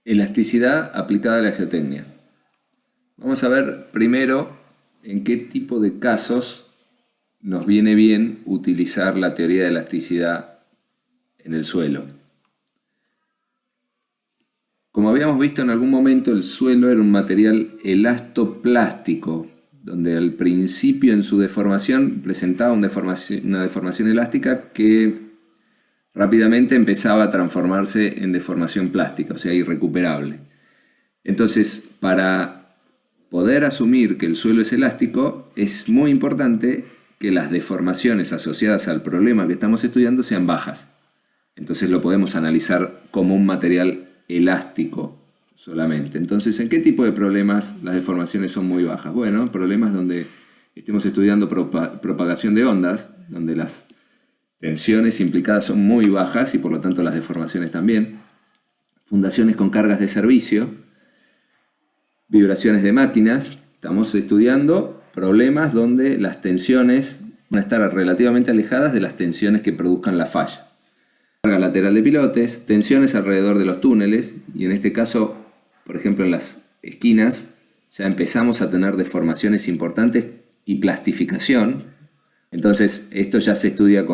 Elasticidad aplicada a la geotecnia. Vamos a ver primero en qué tipo de casos nos viene bien utilizar la teoría de elasticidad en el suelo. Como habíamos visto en algún momento, el suelo era un material elastoplástico, donde al principio en su deformación presentaba una deformación elástica que rápidamente empezaba a transformarse en deformación plástica, o sea, irrecuperable. Entonces, para poder asumir que el suelo es elástico, es muy importante que las deformaciones asociadas al problema que estamos estudiando sean bajas. Entonces lo podemos analizar como un material elástico solamente. Entonces, ¿en qué tipo de problemas las deformaciones son muy bajas? Bueno, problemas donde estemos estudiando propagación de ondas, donde las tensiones implicadas son muy bajas y por lo tanto las deformaciones también. Fundaciones con cargas de servicio, vibraciones de máquinas. Estamos estudiando problemas donde las tensiones van a estar relativamente alejadas de las tensiones que produzcan la falla. Carga lateral de pilotes, tensiones alrededor de los túneles, y en este caso, por ejemplo, en las esquinas ya empezamos a tener deformaciones importantes y plastificación. Entonces esto ya se estudia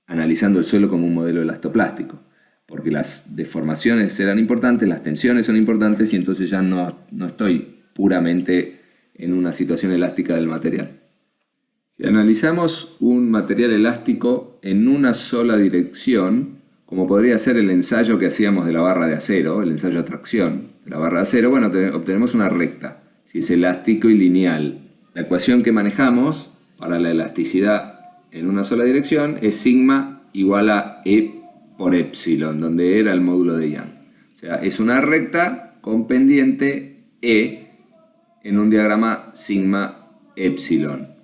analizando el suelo como un modelo elastoplástico, porque las deformaciones serán importantes, las tensiones son importantes, y entonces ya no estoy puramente en una situación elástica del material. Si analizamos un material elástico en una sola dirección, como podría ser el ensayo que hacíamos de la barra de acero, el ensayo de tracción de la barra de acero, bueno, obtenemos una recta, si es elástico y lineal. La ecuación que manejamos para la elasticidad en una sola dirección es sigma igual a E por epsilon, donde era el módulo de Young. O sea, es una recta con pendiente E en un diagrama sigma epsilon.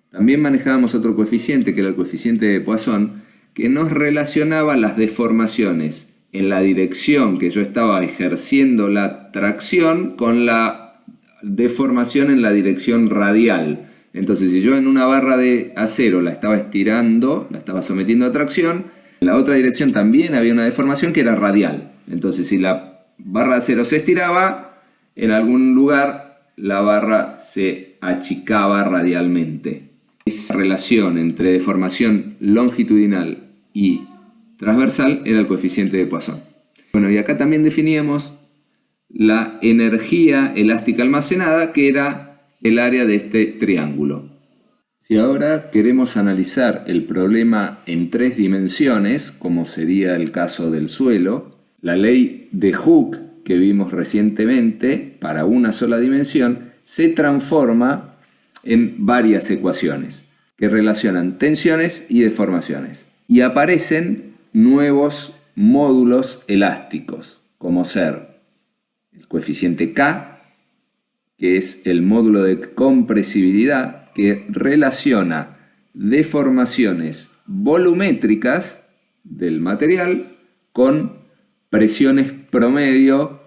También manejábamos otro coeficiente, que era el coeficiente de Poisson, que nos relacionaba las deformaciones en la dirección que yo estaba ejerciendo la tracción con la deformación en la dirección radial. Entonces, si yo en una barra de acero la estaba estirando, la estaba sometiendo a tracción, en la otra dirección también había una deformación que era radial. Entonces, si la barra de acero se estiraba, en algún lugar la barra se achicaba radialmente. Esa relación entre deformación longitudinal y transversal era el coeficiente de Poisson. Bueno, y acá también definíamos la energía elástica almacenada, que era el área de este triángulo. Si ahora queremos analizar el problema en 3 dimensiones, como sería el caso del suelo, la ley de Hooke que vimos recientemente para una sola dimensión se transforma en varias ecuaciones que relacionan tensiones y deformaciones. Y aparecen nuevos módulos elásticos, como ser el coeficiente K, que es el módulo de compresibilidad que relaciona deformaciones volumétricas del material con presiones promedio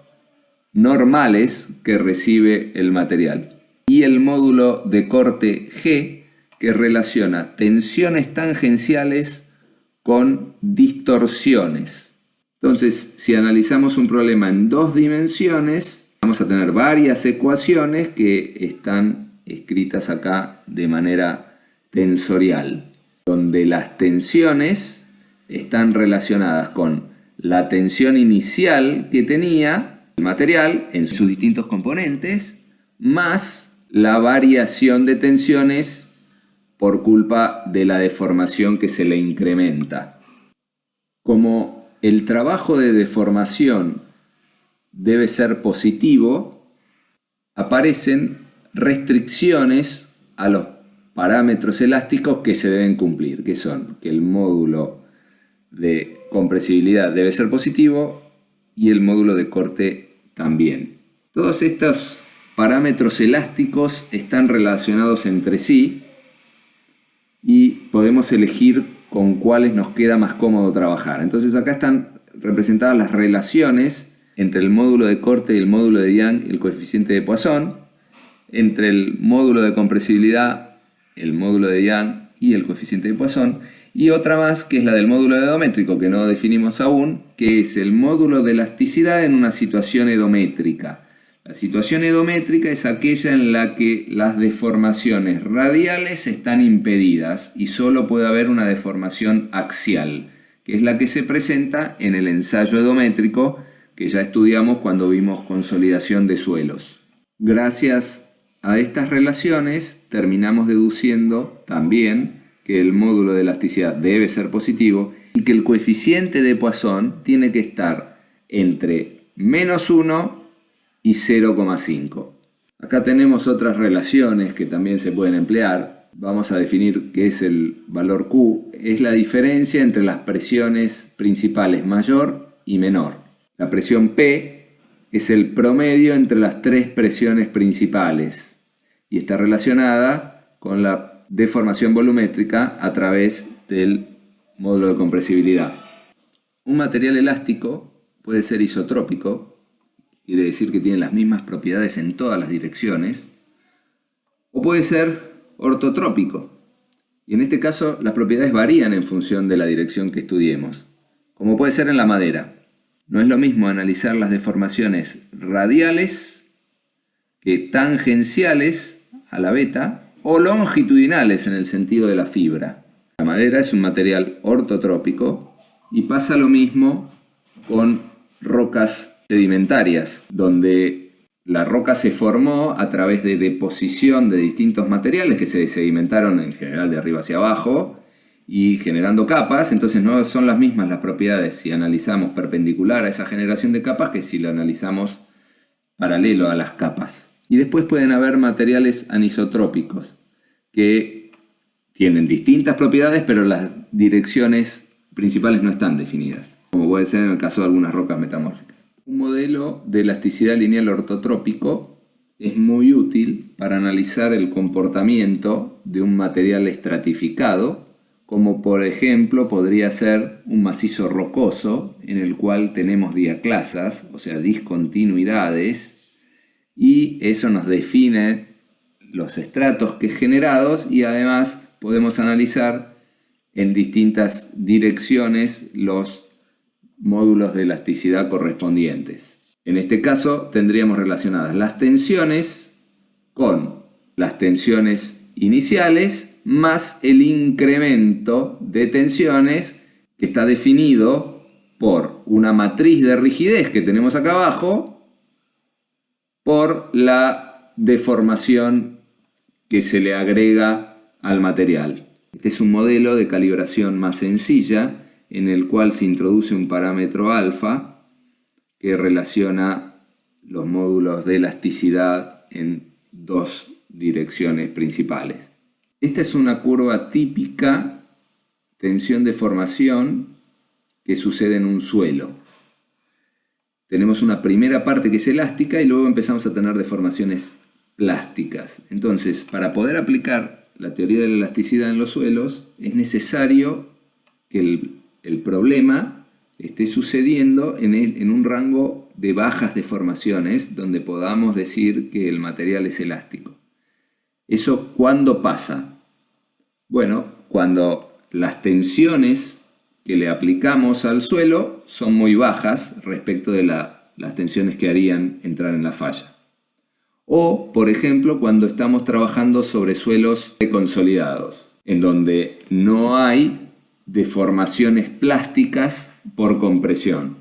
normales que recibe el material. Y el módulo de corte G, que relaciona tensiones tangenciales con distorsiones. Entonces, si analizamos un problema en 2 dimensiones, vamos a tener varias ecuaciones que están escritas acá de manera tensorial, donde las tensiones están relacionadas con la tensión inicial que tenía el material en sus distintos componentes, más la variación de tensiones por culpa de la deformación que se le incrementa. Como el trabajo de deformación debe ser positivo, aparecen restricciones a los parámetros elásticos que se deben cumplir, que son que el módulo de compresibilidad debe ser positivo y el módulo de corte también. Todos estos parámetros elásticos están relacionados entre sí y podemos elegir con cuáles nos queda más cómodo trabajar. Entonces acá están representadas las relaciones entre el módulo de corte y el módulo de Young y el coeficiente de Poisson, entre el módulo de compresibilidad, el módulo de Young y el coeficiente de Poisson, y otra más que es la del módulo edométrico que no definimos aún, que es el módulo de elasticidad en una situación edométrica. La situación edométrica es aquella en la que las deformaciones radiales están impedidas y solo puede haber una deformación axial, que es la que se presenta en el ensayo edométrico que ya estudiamos cuando vimos consolidación de suelos. Gracias a estas relaciones terminamos deduciendo también que el módulo de elasticidad debe ser positivo y que el coeficiente de Poisson tiene que estar entre -1 y 0,5. Acá tenemos otras relaciones que también se pueden emplear. Vamos a definir qué es el valor Q. Es la diferencia entre las presiones principales mayor y menor. La presión P es el promedio entre las tres presiones principales y está relacionada con la deformación volumétrica a través del módulo de compresibilidad. Un material elástico puede ser isotrópico, quiere decir que tiene las mismas propiedades en todas las direcciones, o puede ser ortotrópico, y en este caso las propiedades varían en función de la dirección que estudiemos, como puede ser en la madera. No es lo mismo analizar las deformaciones radiales que tangenciales a la beta o longitudinales en el sentido de la fibra. La madera es un material ortotrópico y pasa lo mismo con rocas sedimentarias, donde la roca se formó a través de deposición de distintos materiales que se sedimentaron en general de arriba hacia abajo y generando capas. Entonces no son las mismas las propiedades si analizamos perpendicular a esa generación de capas que si lo analizamos paralelo a las capas. Y después pueden haber materiales anisotrópicos que tienen distintas propiedades, pero las direcciones principales no están definidas, como puede ser en el caso de algunas rocas metamórficas. Un modelo de elasticidad lineal ortotrópico es muy útil para analizar el comportamiento de un material estratificado, como por ejemplo podría ser un macizo rocoso en el cual tenemos diaclasas, o sea, discontinuidades, y eso nos define los estratos que generados y además podemos analizar en distintas direcciones los módulos de elasticidad correspondientes. En este caso tendríamos relacionadas las tensiones con las tensiones iniciales más el incremento de tensiones que está definido por una matriz de rigidez que tenemos acá abajo por la deformación que se le agrega al material. Este es un modelo de calibración más sencilla en el cual se introduce un parámetro alfa que relaciona los módulos de elasticidad en dos direcciones principales. Esta es una curva típica tensión-deformación que sucede en un suelo. Tenemos una primera parte que es elástica y luego empezamos a tener deformaciones plásticas. Entonces, para poder aplicar la teoría de la elasticidad en los suelos, es necesario que el problema esté sucediendo en un rango de bajas deformaciones donde podamos decir que el material es elástico. ¿Eso cuándo pasa? Bueno, cuando las tensiones que le aplicamos al suelo son muy bajas respecto de las tensiones que harían entrar en la falla. O, por ejemplo, cuando estamos trabajando sobre suelos consolidados, en donde no hay deformaciones plásticas por compresión.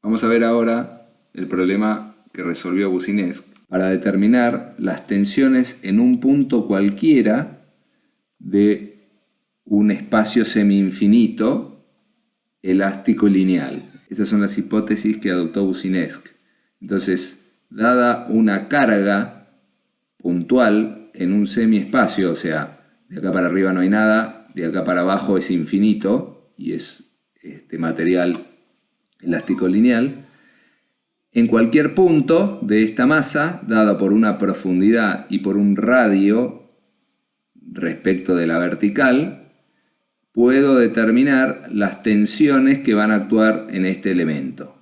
Vamos a ver ahora el problema que resolvió Boussinesq para determinar las tensiones en un punto cualquiera de un espacio semi-infinito elástico y lineal. Esas son las hipótesis que adoptó Boussinesq. Entonces, dada una carga puntual en un semiespacio, o sea, de acá para arriba no hay nada, de acá para abajo es infinito y es este material elástico lineal, en cualquier punto de esta masa, dada por una profundidad y por un radio respecto de la vertical, puedo determinar las tensiones que van a actuar en este elemento,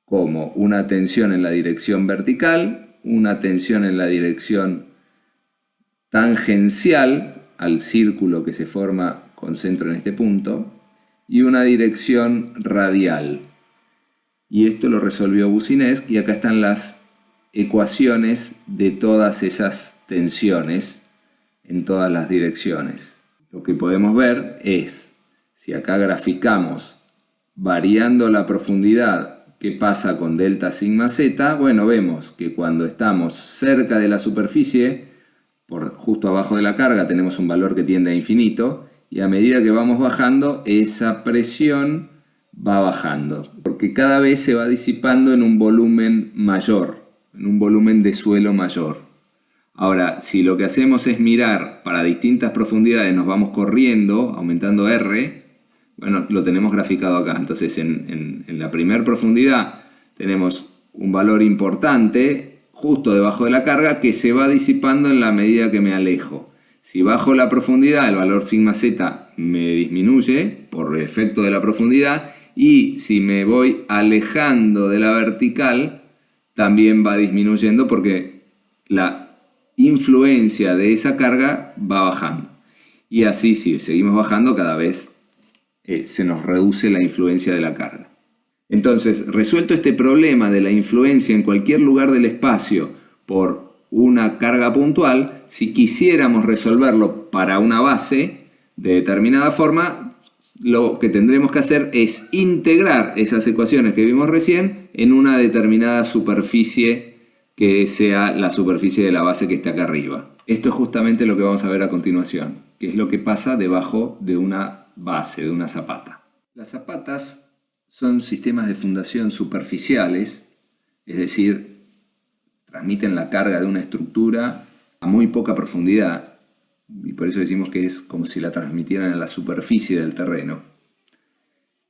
como una tensión en la dirección vertical, una tensión en la dirección tangencial al círculo que se forma con centro en este punto, y una dirección radial. Y esto lo resolvió Boussinesq, y acá están las ecuaciones de todas esas tensiones en todas las direcciones. Lo que podemos ver es, si acá graficamos variando la profundidad, qué pasa con delta sigma z, bueno, vemos que cuando estamos cerca de la superficie, justo abajo de la carga, tenemos un valor que tiende a infinito, y a medida que vamos bajando, esa presión va bajando, porque cada vez se va disipando en un volumen mayor, en un volumen de suelo mayor. Ahora, si lo que hacemos es mirar para distintas profundidades, nos vamos corriendo, aumentando R, bueno, lo tenemos graficado acá. Entonces, en la primera profundidad tenemos un valor importante justo debajo de la carga que se va disipando en la medida que me alejo. Si bajo la profundidad, el valor sigma z me disminuye por efecto de la profundidad, y si me voy alejando de la vertical, también va disminuyendo porque la influencia de esa carga va bajando. Y así, si seguimos bajando, cada vez se nos reduce la influencia de la carga. Entonces, resuelto este problema de la influencia en cualquier lugar del espacio por una carga puntual, si quisiéramos resolverlo para una base de determinada forma, lo que tendremos que hacer es integrar esas ecuaciones que vimos recién en una determinada superficie que sea la superficie de la base que está acá arriba. Esto es justamente lo que vamos a ver a continuación, que es lo que pasa debajo de una base, de una zapata. Las zapatas son sistemas de fundación superficiales, es decir, transmiten la carga de una estructura a muy poca profundidad, y por eso decimos que es como si la transmitieran en la superficie del terreno.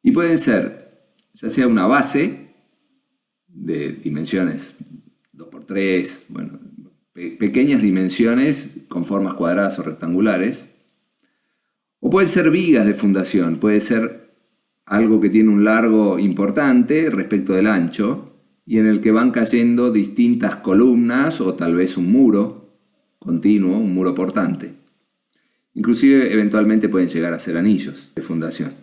Y pueden ser ya sea una base de dimensiones 2×3, bueno, pequeñas dimensiones con formas cuadradas o rectangulares, o pueden ser vigas de fundación, puede ser algo que tiene un largo importante respecto del ancho y en el que van cayendo distintas columnas o tal vez un muro continuo, un muro portante. Inclusive eventualmente pueden llegar a ser anillos de fundación.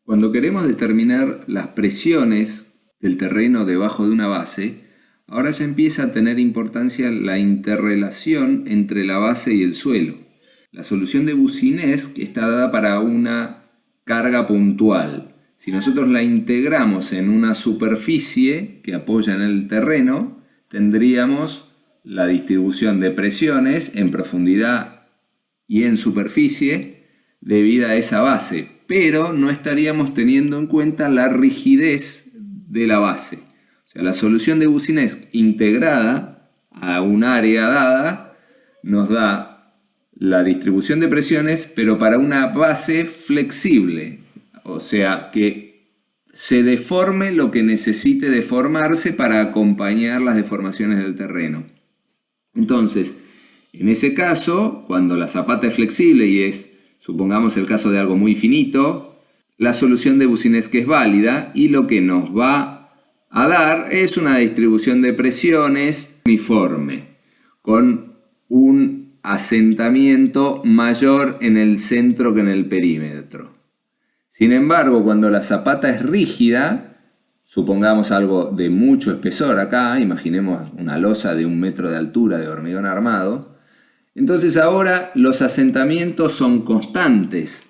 Cuando queremos determinar las presiones del terreno debajo de una base, ahora ya empieza a tener importancia la interrelación entre la base y el suelo. La solución de Boussinesq está dada para una carga puntual. Si nosotros la integramos en una superficie que apoya en el terreno, tendríamos la distribución de presiones en profundidad y en superficie debida a esa base, pero no estaríamos teniendo en cuenta la rigidez de la base. O sea, la solución de Boussinesq integrada a un área dada nos da la distribución de presiones, pero para una base flexible, o sea, que se deforme lo que necesite deformarse para acompañar las deformaciones del terreno. Entonces, en ese caso, cuando la zapata es flexible y es, supongamos, el caso de algo muy finito, la solución de Boussinesq es válida y lo que nos va a dar es una distribución de presiones uniforme, con un asentamiento mayor en el centro que en el perímetro. Sin embargo, cuando la zapata es rígida, supongamos algo de mucho espesor acá, imaginemos una losa de 1 metro de altura de hormigón armado, entonces ahora los asentamientos son constantes,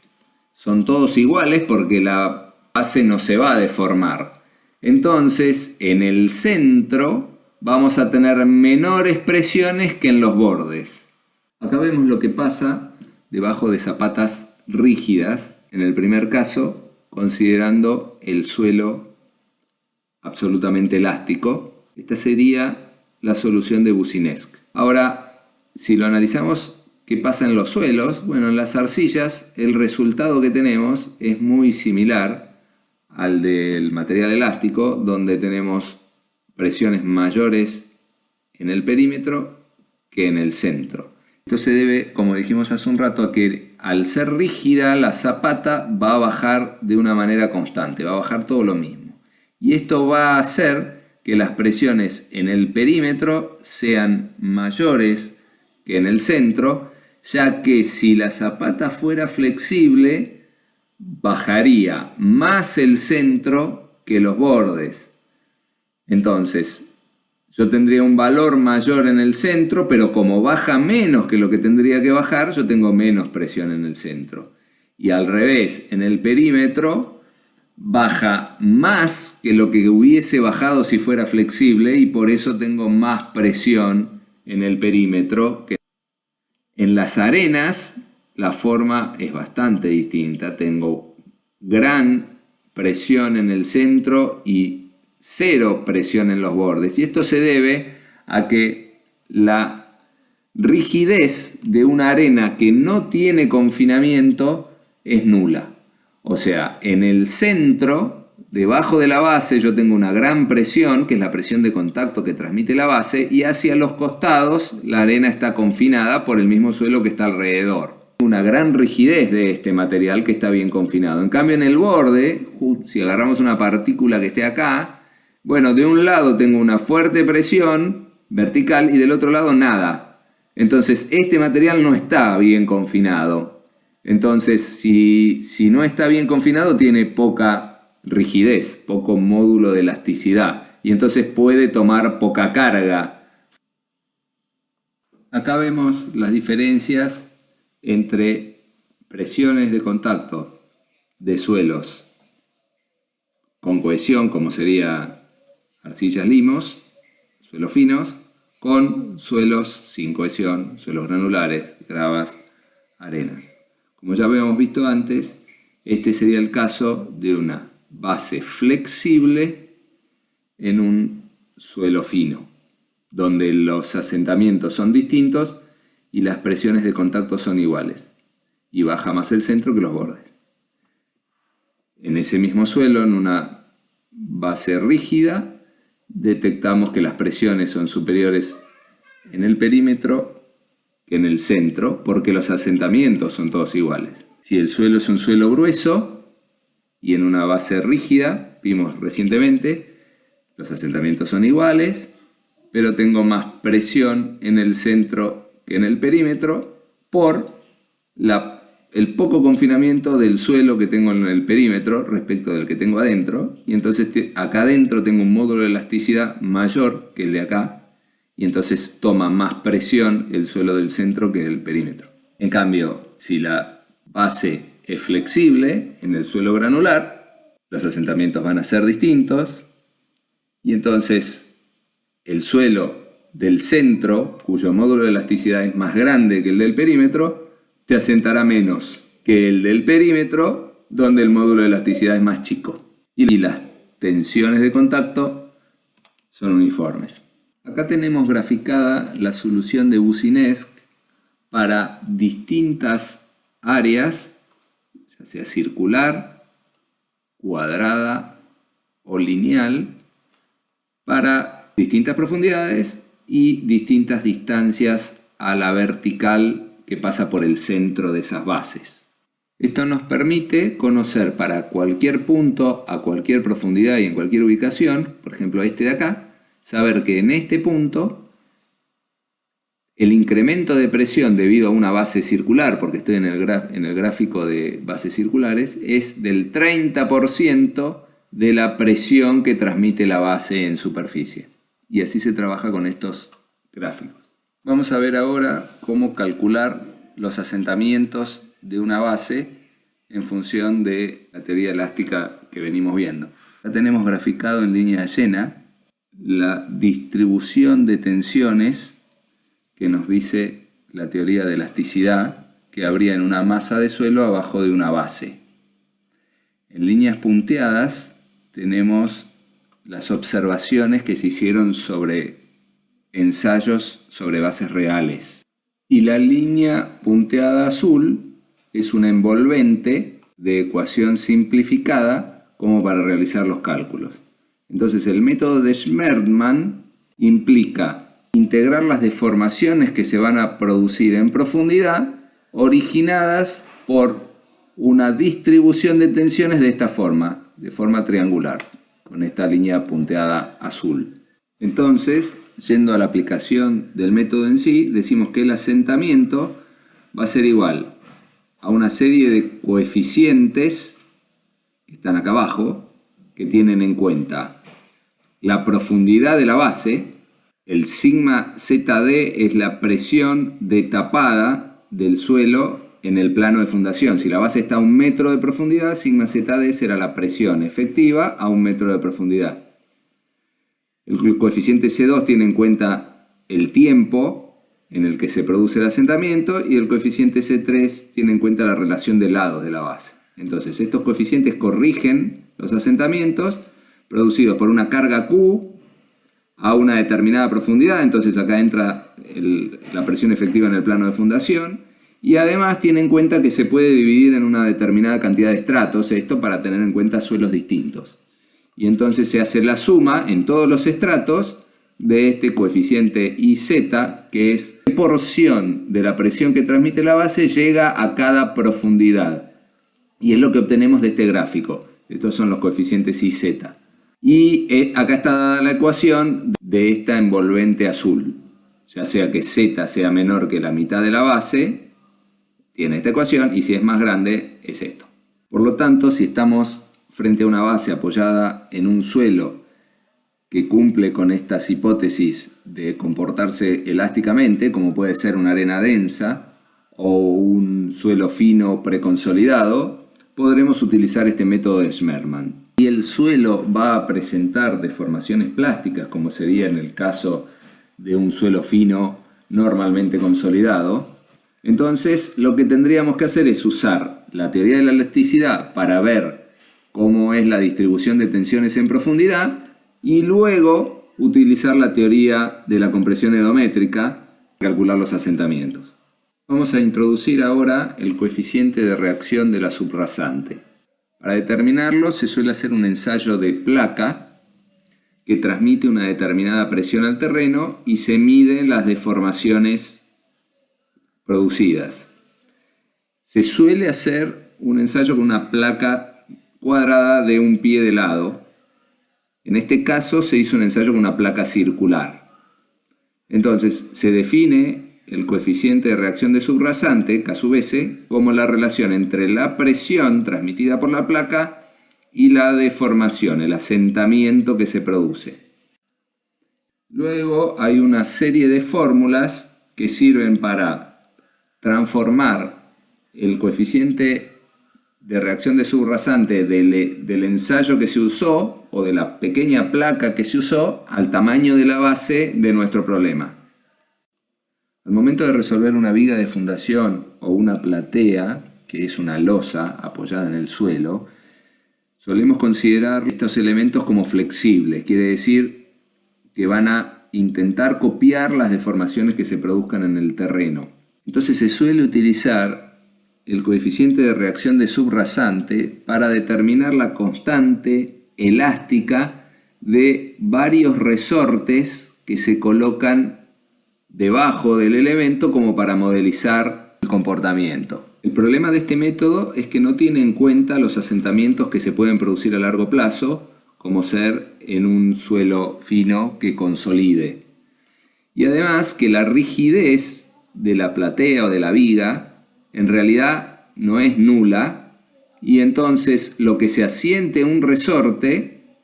son todos iguales porque la base no se va a deformar. Entonces en el centro vamos a tener menores presiones que en los bordes. Acá vemos lo que pasa debajo de zapatas rígidas, en el primer caso, considerando el suelo absolutamente elástico. Esta sería la solución de Boussinesq. Ahora, si lo analizamos, ¿qué pasa en los suelos? Bueno, en las arcillas el resultado que tenemos es muy similar al del material elástico, donde tenemos presiones mayores en el perímetro que en el centro. Esto se debe, como dijimos hace un rato, a que al ser rígida la zapata va a bajar de una manera constante, va a bajar todo lo mismo. Y esto va a hacer que las presiones en el perímetro sean mayores que en el centro, ya que si la zapata fuera flexible, bajaría más el centro que los bordes. Entonces, yo tendría un valor mayor en el centro, pero como baja menos que lo que tendría que bajar, yo tengo menos presión en el centro. Y al revés, en el perímetro baja más que lo que hubiese bajado si fuera flexible y por eso tengo más presión en el perímetro. En las arenas la forma es bastante distinta. Tengo gran presión en el centro y cero presión en los bordes. Y esto se debe a que la rigidez de una arena que no tiene confinamiento es nula. O sea, en el centro, debajo de la base, yo tengo una gran presión, que es la presión de contacto que transmite la base, y hacia los costados la arena está confinada por el mismo suelo que está alrededor. Una gran rigidez de este material que está bien confinado. En cambio, en el borde, si agarramos una partícula que esté acá, bueno, de un lado tengo una fuerte presión vertical y del otro lado nada. Entonces, este material no está bien confinado. Entonces, si no está bien confinado, tiene poca rigidez, poco módulo de elasticidad. Y entonces puede tomar poca carga. Acá vemos las diferencias entre presiones de contacto de suelos con cohesión, como sería arcillas limos, suelos finos, con suelos sin cohesión, suelos granulares, gravas, arenas. Como ya habíamos visto antes, este sería el caso de una base flexible en un suelo fino, donde los asentamientos son distintos y las presiones de contacto son iguales, y baja más el centro que los bordes. En ese mismo suelo, en una base rígida, detectamos que las presiones son superiores en el perímetro que en el centro, porque los asentamientos son todos iguales. Si el suelo es un suelo grueso y en una base rígida, vimos recientemente, los asentamientos son iguales, pero tengo más presión en el centro que en el perímetro por el poco confinamiento del suelo que tengo en el perímetro respecto del que tengo adentro, y entonces acá adentro tengo un módulo de elasticidad mayor que el de acá, y entonces toma más presión el suelo del centro que del perímetro. En cambio, si la base es flexible en el suelo granular, los asentamientos van a ser distintos, y entonces el suelo del centro, cuyo módulo de elasticidad es más grande que el del perímetro, se asentará menos que el del perímetro, donde el módulo de elasticidad es más chico. Y las tensiones de contacto son uniformes. Acá tenemos graficada la solución de Boussinesq para distintas áreas, ya sea circular, cuadrada o lineal, para distintas profundidades y distintas distancias a la vertical que pasa por el centro de esas bases. Esto nos permite conocer para cualquier punto, a cualquier profundidad y en cualquier ubicación, por ejemplo este de acá, saber que en este punto el incremento de presión debido a una base circular, porque estoy en el gráfico de bases circulares, es del 30% de la presión que transmite la base en superficie. Y así se trabaja con estos gráficos. Vamos a ver ahora cómo calcular los asentamientos de una base en función de la teoría elástica que venimos viendo. Ya tenemos graficado en línea llena la distribución de tensiones que nos dice la teoría de elasticidad que habría en una masa de suelo abajo de una base. En líneas punteadas tenemos las observaciones que se hicieron sobre ensayos sobre bases reales. Y la línea punteada azul es una envolvente de ecuación simplificada como para realizar los cálculos. Entonces el método de Schmermann implica integrar las deformaciones que se van a producir en profundidad originadas por una distribución de tensiones de esta forma, de forma triangular, con esta línea punteada azul. Entonces, yendo a la aplicación del método en sí, decimos que el asentamiento va a ser igual a una serie de coeficientes que están acá abajo, que tienen en cuenta la profundidad de la base. El sigma ZD es la presión de tapada del suelo en el plano de fundación. Si la base está a 1 metro de profundidad, sigma ZD será la presión efectiva a 1 metro de profundidad. El coeficiente C2 tiene en cuenta el tiempo en el que se produce el asentamiento y el coeficiente C3 tiene en cuenta la relación de lados de la base. Entonces, estos coeficientes corrigen los asentamientos producidos por una carga Q a una determinada profundidad. Entonces acá entra la presión efectiva en el plano de fundación. Y además tiene en cuenta que se puede dividir en una determinada cantidad de estratos, esto para tener en cuenta suelos distintos. Y entonces se hace la suma en todos los estratos de este coeficiente IZ, que es qué porción de la presión que transmite la base llega a cada profundidad. Y es lo que obtenemos de este gráfico. Estos son los coeficientes IZ. Y acá está dada la ecuación de esta envolvente azul. Ya sea que Z sea menor que la mitad de la base, tiene esta ecuación, y si es más grande, es esto. Por lo tanto, si estamos frente a una base apoyada en un suelo que cumple con estas hipótesis de comportarse elásticamente, como puede ser una arena densa o un suelo fino preconsolidado, podremos utilizar este método de Schmermann. Si el suelo va a presentar deformaciones plásticas, como sería en el caso de un suelo fino normalmente consolidado, entonces lo que tendríamos que hacer es usar la teoría de la elasticidad para ver cómo es la distribución de tensiones en profundidad y luego utilizar la teoría de la compresión edométrica para calcular los asentamientos. Vamos a introducir ahora el coeficiente de reacción de la subrasante. Para determinarlo se suele hacer un ensayo de placa que transmite una determinada presión al terreno y se miden las deformaciones producidas. Se suele hacer un ensayo con una placa cuadrada de 1 pie de lado. En este caso se hizo un ensayo con una placa circular. Entonces se define el coeficiente de reacción de subrasante, K sub S, como la relación entre la presión transmitida por la placa y la deformación, el asentamiento que se produce. Luego hay una serie de fórmulas que sirven para transformar el coeficiente de reacción de subrasante del ensayo que se usó o de la pequeña placa que se usó al tamaño de la base de nuestro problema. Al momento de resolver una viga de fundación o una platea, que es una losa apoyada en el suelo, solemos considerar estos elementos como flexibles, quiere decir que van a intentar copiar las deformaciones que se produzcan en el terreno. Entonces se suele utilizar el coeficiente de reacción de subrasante para determinar la constante elástica de varios resortes que se colocan debajo del elemento como para modelizar el comportamiento. El problema de este método es que no tiene en cuenta los asentamientos que se pueden producir a largo plazo, como ser en un suelo fino que consolide. Y además que la rigidez de la platea o de la viga en realidad no es nula, y entonces lo que se asiente en un resorte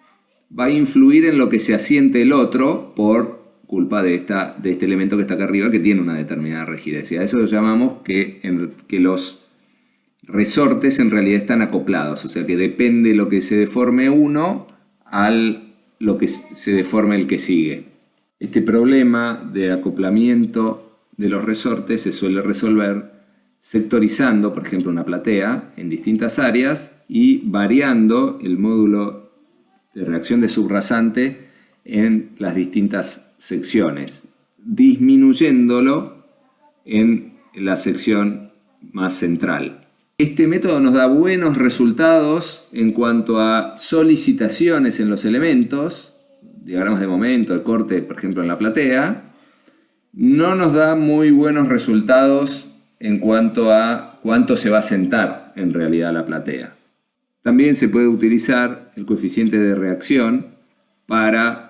va a influir en lo que se asiente el otro por culpa de este elemento que está acá arriba, que tiene una determinada rigidez. Y a eso lo llamamos que los resortes en realidad están acoplados, o sea que depende lo que se deforme uno al lo que se deforme el que sigue. Este problema de acoplamiento de los resortes se suele resolver sectorizando, por ejemplo, una platea en distintas áreas y variando el módulo de reacción de subrasante en las distintas secciones, disminuyéndolo en la sección más central. Este método nos da buenos resultados en cuanto a solicitaciones en los elementos, diagramas de momento, de corte, por ejemplo, en la platea. No nos da muy buenos resultados en cuanto a cuánto se va a asentar en realidad la platea. También se puede utilizar el coeficiente de reacción para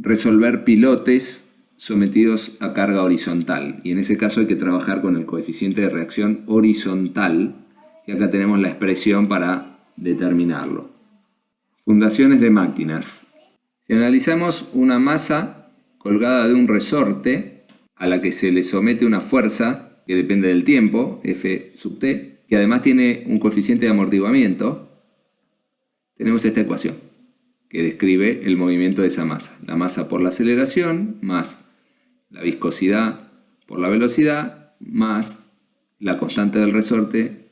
resolver pilotes sometidos a carga horizontal. Y en ese caso hay que trabajar con el coeficiente de reacción horizontal, y acá tenemos la expresión para determinarlo. Fundaciones de máquinas. Si analizamos una masa colgada de un resorte a la que se le somete una fuerza que depende del tiempo, F sub t, que además tiene un coeficiente de amortiguamiento, tenemos esta ecuación que describe el movimiento de esa masa. La masa por la aceleración más la viscosidad por la velocidad más la constante del resorte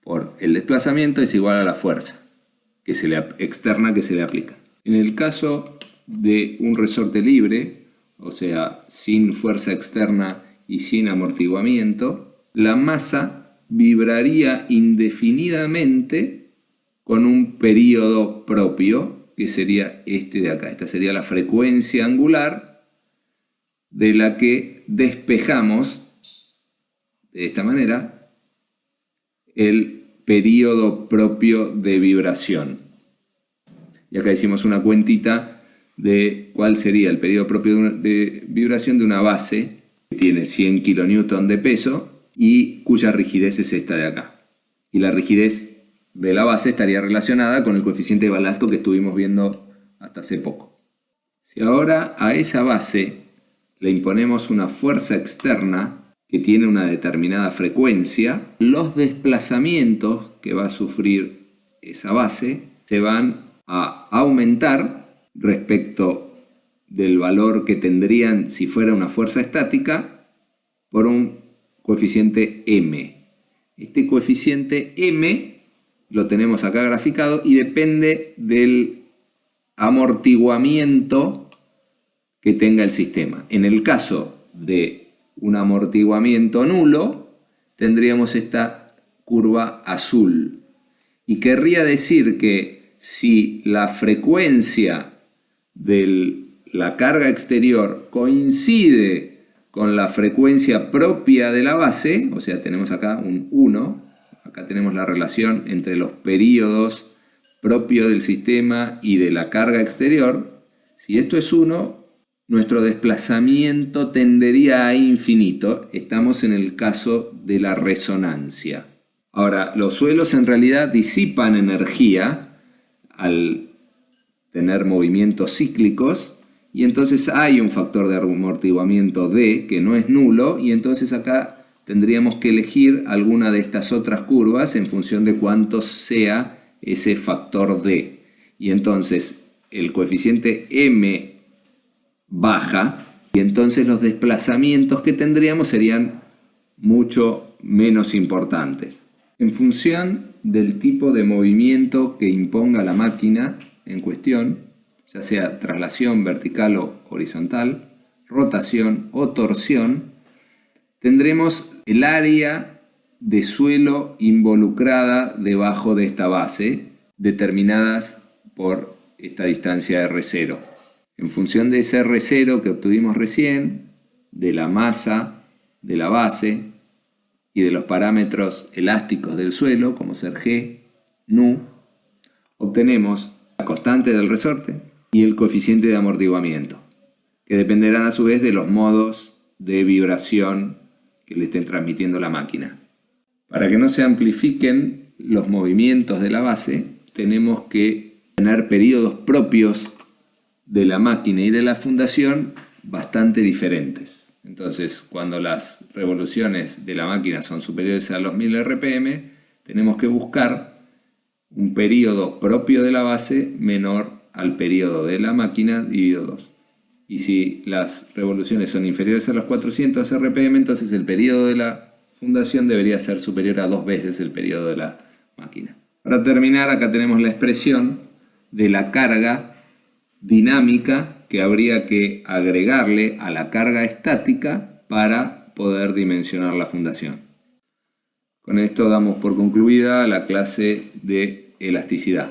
por el desplazamiento es igual a la fuerza externa que se le aplica. En el caso de un resorte libre, o sea, sin fuerza externa y sin amortiguamiento, la masa vibraría indefinidamente con un período propio, que sería este de acá. Esta sería la frecuencia angular de la que despejamos, de esta manera, el período propio de vibración. Y acá hicimos una cuentita de cuál sería el período propio de vibración de una base que tiene 100 kN de peso y cuya rigidez es esta de acá. Y la rigidez de la base estaría relacionada con el coeficiente de balasto que estuvimos viendo hasta hace poco. Si ahora a esa base le imponemos una fuerza externa que tiene una determinada frecuencia, los desplazamientos que va a sufrir esa base se van a aumentar respecto del valor que tendrían si fuera una fuerza estática por un coeficiente m. Este coeficiente m lo tenemos acá graficado y depende del amortiguamiento que tenga el sistema. En el caso de un amortiguamiento nulo, tendríamos esta curva azul. Y querría decir que si la frecuencia de la carga exterior coincide con la frecuencia propia de la base, o sea, tenemos acá un 1, acá tenemos la relación entre los períodos propios del sistema y de la carga exterior, si esto es 1, nuestro desplazamiento tendería a infinito. Estamos en el caso de la resonancia. Ahora, los suelos en realidad disipan energía al tener movimientos cíclicos y entonces hay un factor de amortiguamiento D que no es nulo y entonces acá tendríamos que elegir alguna de estas otras curvas en función de cuánto sea ese factor D. Y entonces el coeficiente M baja y entonces los desplazamientos que tendríamos serían mucho menos importantes. En función del tipo de movimiento que imponga la máquina en cuestión, ya sea traslación vertical o horizontal, rotación o torsión, tendremos el área de suelo involucrada debajo de esta base, determinadas por esta distancia R0. En función de ese R0 que obtuvimos recién, de la masa de la base y de los parámetros elásticos del suelo, como ser G, nu, obtenemos la constante del resorte y el coeficiente de amortiguamiento, que dependerán a su vez de los modos de vibración que le estén transmitiendo la máquina. Para que no se amplifiquen los movimientos de la base, tenemos que tener periodos propios de la máquina y de la fundación bastante diferentes. Entonces, cuando las revoluciones de la máquina son superiores a los 1000 RPM, tenemos que buscar un periodo propio de la base menor al periodo de la máquina dividido 2. Y si las revoluciones son inferiores a los 400 RPM, entonces el periodo de la fundación debería ser superior a 2 veces el periodo de la máquina. Para terminar, acá tenemos la expresión de la carga dinámica que habría que agregarle a la carga estática para poder dimensionar la fundación. Con esto damos por concluida la clase de elasticidad.